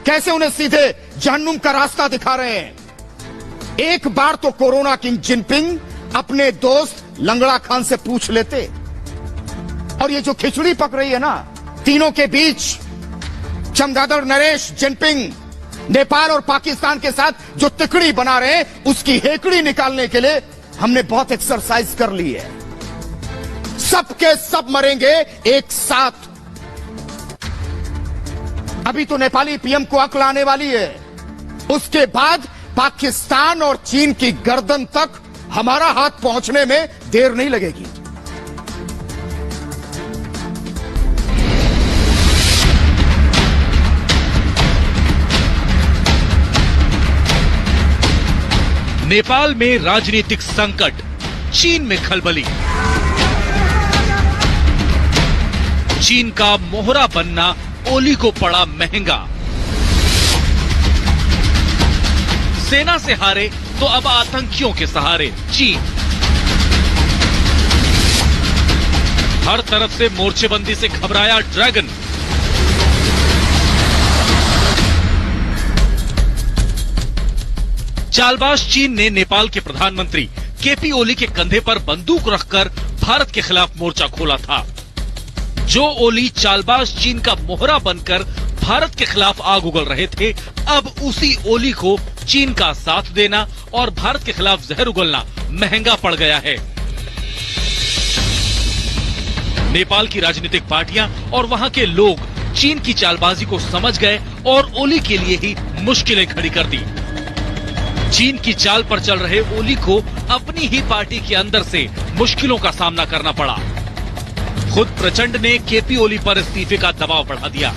कैसे उन्हें सीधे जहन्नुम का रास्ता दिखा रहे हैं। एक बार तो कोरोना किंग जिनपिंग अपने दोस्त लंगड़ा खान से पूछ लेते। और ये जो खिचड़ी पक रही है ना तीनों के बीच, चमगादड़ नरेश, जिनपिंग, नेपाल और पाकिस्तान के साथ जो तिकड़ी बना रहे हैं, उसकी हेकड़ी निकालने के लिए हमने बहुत एक्सरसाइज कर ली है। सबके सब मरेंगे एक साथ। अभी तो नेपाली पीएम को अक्ल आने वाली है, उसके बाद पाकिस्तान और चीन की गर्दन तक हमारा हाथ पहुंचने में देर नहीं लगेगी। नेपाल में राजनीतिक संकट, चीन में खलबली। चीन का मोहरा बनना ओली को पड़ा महंगा। सेना से हारे तो अब आतंकियों के सहारे चीन। हर तरफ से मोर्चेबंदी से घबराया ड्रैगन। चालबाज चीन ने नेपाल के प्रधानमंत्री केपी ओली के कंधे पर बंदूक रखकर भारत के खिलाफ मोर्चा खोला था। जो ओली चालबाज चीन का मोहरा बनकर भारत के खिलाफ आग उगल रहे थे, अब उसी ओली को चीन का साथ देना और भारत के खिलाफ जहर उगलना महंगा पड़ गया है। नेपाल की राजनीतिक पार्टियां और वहां के लोग चीन की चालबाजी को समझ गए और ओली के लिए ही मुश्किलें खड़ी कर दी। चीन की चाल पर चल रहे ओली को अपनी ही पार्टी के अंदर से मुश्किलों का सामना करना पड़ा। खुद प्रचंड ने केपी ओली पर इस्तीफे का दबाव बढ़ा दिया।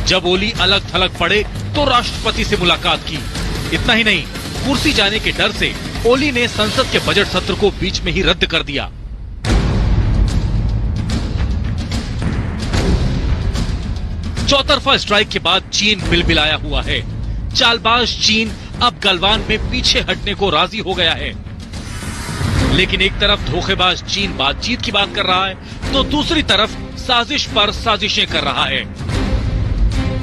जब ओली अलग थलग पड़े तो राष्ट्रपति से मुलाकात की। इतना ही नहीं, कुर्सी जाने के डर से ओली ने संसद के बजट सत्र को बीच में ही रद्द कर दिया। चौतरफा स्ट्राइक के बाद चीन बिलबिलाया हुआ है। चालबाज चीन अब गलवान में पीछे हटने को राजी हो गया है। लेकिन एक तरफ धोखेबाज चीन बातचीत की बात कर रहा है, तो दूसरी तरफ साजिश पर साजिशें कर रहा है।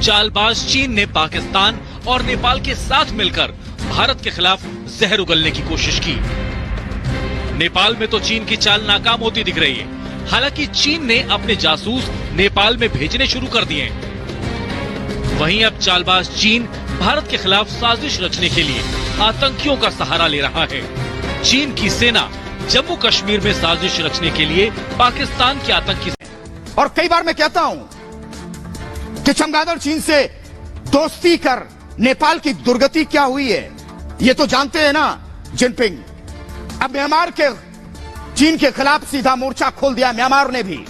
चालबाज चीन ने पाकिस्तान और नेपाल के साथ मिलकर भारत के खिलाफ जहर उगलने की कोशिश की। नेपाल में तो चीन की चाल नाकाम होती दिख रही है। हालांकि चीन ने अपने जासूस नेपाल में भेजने शुरू कर दिए। वहीं अब चालबाज चीन भारत के खिलाफ साजिश रचने के लिए आतंकियों का सहारा ले रहा है। चीन की सेना जम्मू कश्मीर में साजिश रचने के लिए पाकिस्तान के आतंकी। और कई बार मैं कहता हूं कि चमगादड़ चीन से दोस्ती कर नेपाल की दुर्गति क्या हुई है, ये तो जानते हैं ना जिनपिंग। अब म्यांमार के चीन के खिलाफ सीधा मोर्चा खोल दिया म्यांमार ने भी।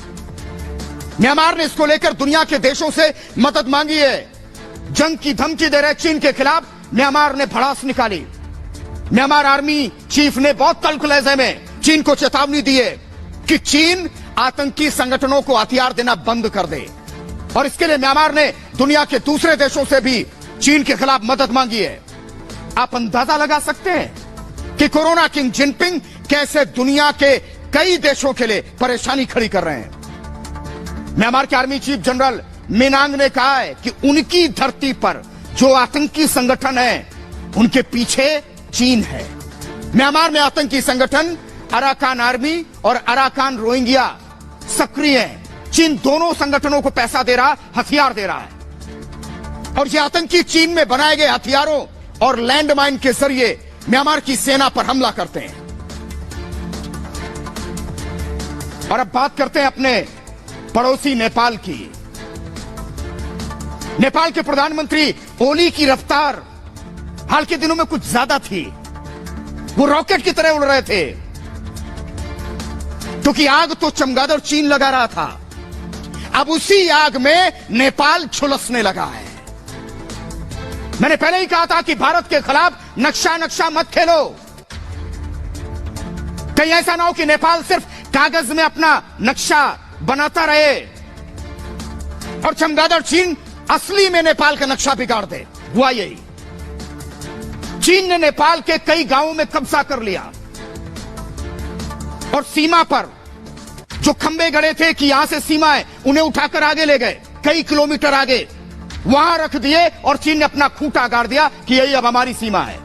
म्यांमार ने इसको लेकर दुनिया के देशों से मदद मांगी है। जंग की धमकी दे रहे चीन के खिलाफ म्यांमार ने भड़ास निकाली। म्यांमार आर्मी चीफ ने बहुत तल्ख लहजे में चीन को चेतावनी दी है कि चीन आतंकी संगठनों को हथियार देना बंद कर दे। और इसके लिए म्यांमार ने दुनिया के दूसरे देशों से भी चीन के खिलाफ मदद मांगी है। आप अंदाजा लगा सकते हैं कि कोरोना किंग जिनपिंग कैसे दुनिया के कई देशों के लिए परेशानी खड़ी कर रहे हैं। म्यांमार के आर्मी चीफ जनरल मिनांग ने कहा है कि उनकी धरती पर जो आतंकी संगठन है उनके पीछे चीन है। म्यांमार में आतंकी संगठन अराकान आर्मी और अराकान रोहिंग्या सक्रिय है। चीन दोनों संगठनों को पैसा दे रहा, हथियार दे रहा है। और ये आतंकी चीन में बनाए गए हथियारों और लैंडमाइन के जरिए म्यांमार की सेना पर हमला करते हैं। और अब बात करते हैं अपने पड़ोसी नेपाल की। नेपाल के प्रधानमंत्री ओली की रफ्तार हाल के दिनों में कुछ ज्यादा थी। वो रॉकेट की तरह उड़ रहे थे, क्योंकि आग तो चमगादड़ चीन लगा रहा था। अब उसी आग में नेपाल झुलसने लगा है। मैंने पहले ही कहा था कि भारत के खिलाफ नक्शा मत खेलो। कहीं ऐसा ना हो कि नेपाल सिर्फ कागज में अपना नक्शा बनाता रहे और चमगादड़ चीन असली में नेपाल का नक्शा बिगाड़ दे। हुआ यही। चीन ने नेपाल के कई गांवों में कब्जा कर लिया और सीमा पर जो खंबे गड़े थे कि यहां से सीमा है, उन्हें उठाकर आगे ले गए, कई किलोमीटर आगे। वहां रख दिए और चीन ने अपना खूंटा गाड़ दिया कि यही अब हमारी सीमा है।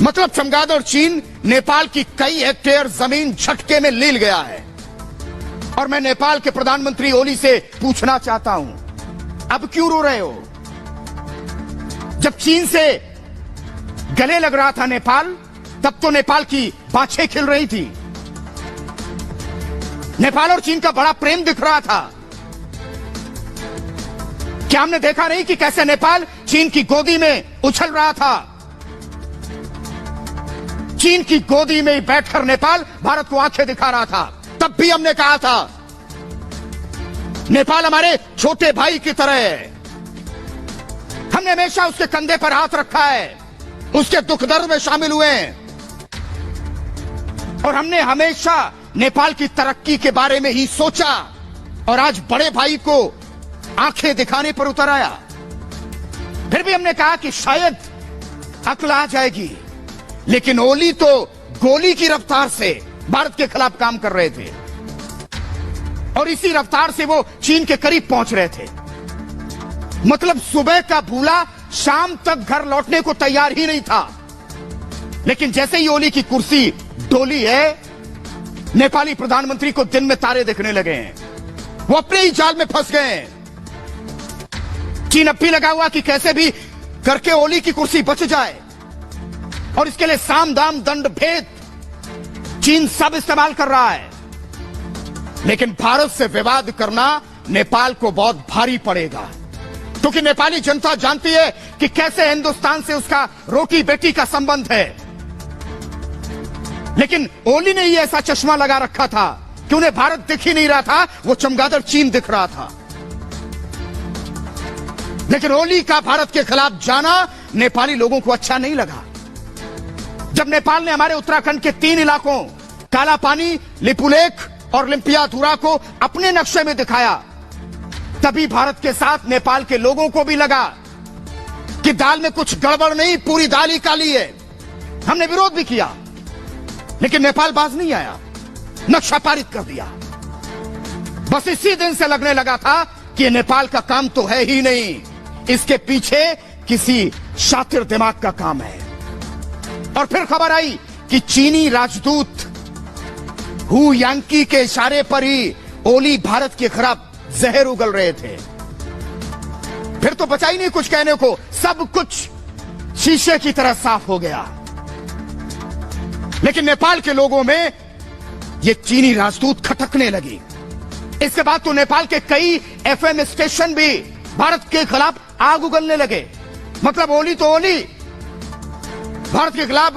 मतलब चमगादड़ चीन नेपाल की कई हेक्टेयर जमीन झटके में लील गया है। और मैं नेपाल के प्रधानमंत्री ओली से पूछना चाहता हूं, अब क्यों रो रहे हो? जब चीन से गले लग रहा था नेपाल, तब तो नेपाल की बाछें खिल रही थी। नेपाल और चीन का बड़ा प्रेम दिख रहा था। क्या हमने देखा नहीं कि कैसे नेपाल चीन की गोदी में उछल रहा था? चीन की गोदी में ही बैठकर नेपाल भारत को आंखें दिखा रहा था। तब भी हमने कहा था नेपाल हमारे छोटे भाई की तरह है। हमने हमेशा उसके कंधे पर हाथ रखा है, उसके दुख दर्द में शामिल हुए हैं और हमने हमेशा नेपाल की तरक्की के बारे में ही सोचा और आज बड़े भाई को आंखें दिखाने पर उतर आया। फिर भी हमने कहा कि शायद अकल आ जाएगी, लेकिन ओली तो गोली की रफ्तार से भारत के खिलाफ काम कर रहे थे और इसी रफ्तार से वो चीन के करीब पहुंच रहे थे। मतलब सुबह का भूला शाम तक घर लौटने को तैयार ही नहीं था। लेकिन जैसे ही ओली की कुर्सी डोली है, नेपाली प्रधानमंत्री को दिन में तारे दिखने लगे हैं। वो अपने ही जाल में फंस गए हैं। चीन अब भी लगा हुआ कि कैसे भी करके ओली की कुर्सी बच जाए और इसके लिए साम दाम दंड भेद चीन सब इस्तेमाल कर रहा है। लेकिन भारत से विवाद करना नेपाल को बहुत भारी पड़ेगा, क्योंकि नेपाली जनता जानती है कि कैसे हिंदुस्तान से उसका रोटी बेटी का संबंध है। लेकिन ओली ने ही ऐसा चश्मा लगा रखा था कि उन्हें भारत दिख ही नहीं रहा था, वो चमगादड़ चीन दिख रहा था। लेकिन ओली का भारत के खिलाफ जाना नेपाली लोगों को अच्छा नहीं लगा। जब नेपाल ने हमारे उत्तराखंड के 3 इलाकों काला पानी, लिपुलेख और लिम्पियाधुरा को अपने नक्शे में दिखाया, तभी भारत के साथ नेपाल के लोगों को भी लगा कि दाल में कुछ गड़बड़ नहीं, पूरी दाल ही काली है। हमने विरोध भी किया, लेकिन नेपाल बाज नहीं आया, नक्शा पारित कर दिया। बस इसी दिन से लगने लगा था कि नेपाल का काम तो है ही नहीं, इसके पीछे किसी शातिर दिमाग का काम है। और फिर खबर आई कि चीनी राजदूत हु यांकी के इशारे पर ही ओली भारत के खिलाफ जहर उगल रहे थे। फिर तो बचा ही नहीं कुछ कहने को, सब कुछ शीशे की तरह साफ हो गया। लेकिन नेपाल के लोगों में ये चीनी राजदूत खटकने लगी। इसके बाद तो नेपाल के कई एफएम स्टेशन भी भारत के खिलाफ आग उगलने लगे। मतलब ओली तो ओली, भारत के खिलाफ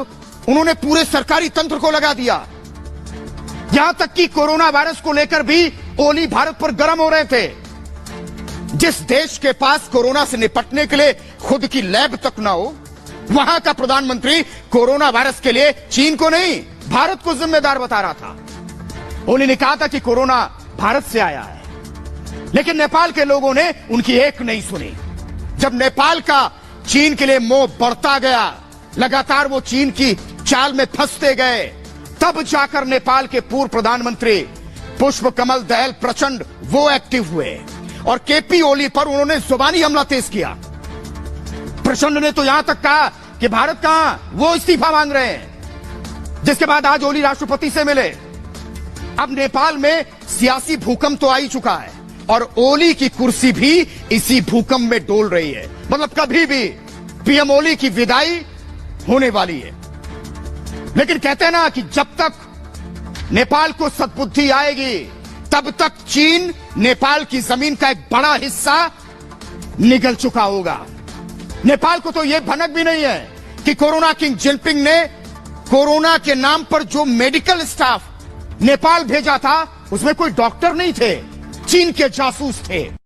उन्होंने पूरे सरकारी तंत्र को लगा दिया। यहां तक कि कोरोना वायरस को लेकर भी ओली भारत पर गर्म हो रहे थे। जिस देश के पास कोरोना से निपटने के लिए खुद की लैब तक ना हो, वहां का प्रधानमंत्री कोरोना वायरस के लिए चीन को नहीं, भारत को जिम्मेदार बता रहा था। ओली ने कहा था कि कोरोना भारत से आया है, लेकिन नेपाल के लोगों ने उनकी एक नहीं सुनी। जब नेपाल का चीन के लिए मोह बढ़ता गया, लगातार वो चीन की चाल में फंसते गए, तब जाकर नेपाल के पूर्व प्रधानमंत्री पुष्प कमल दहल प्रचंड वो एक्टिव हुए और केपी ओली पर उन्होंने जुबानी हमला तेज किया। प्रचंड ने तो यहां तक कहा कि भारत कहां, वो इस्तीफा मांग रहे हैं। जिसके बाद आज ओली राष्ट्रपति से मिले। अब नेपाल में सियासी भूकंप तो आ ही चुका है और ओली की कुर्सी भी इसी भूकंप में डोल रही है। मतलब कभी भी पीएम ओली की विदाई होने वाली है। लेकिन कहते हैं ना कि जब तक नेपाल को सद्बुद्धि आएगी, तब तक चीन नेपाल की जमीन का एक बड़ा हिस्सा निगल चुका होगा। नेपाल को तो यह भनक भी नहीं है कि कोरोना किंग जिनपिंग ने कोरोना के नाम पर जो मेडिकल स्टाफ नेपाल भेजा था, उसमें कोई डॉक्टर नहीं थे, चीन के जासूस थे।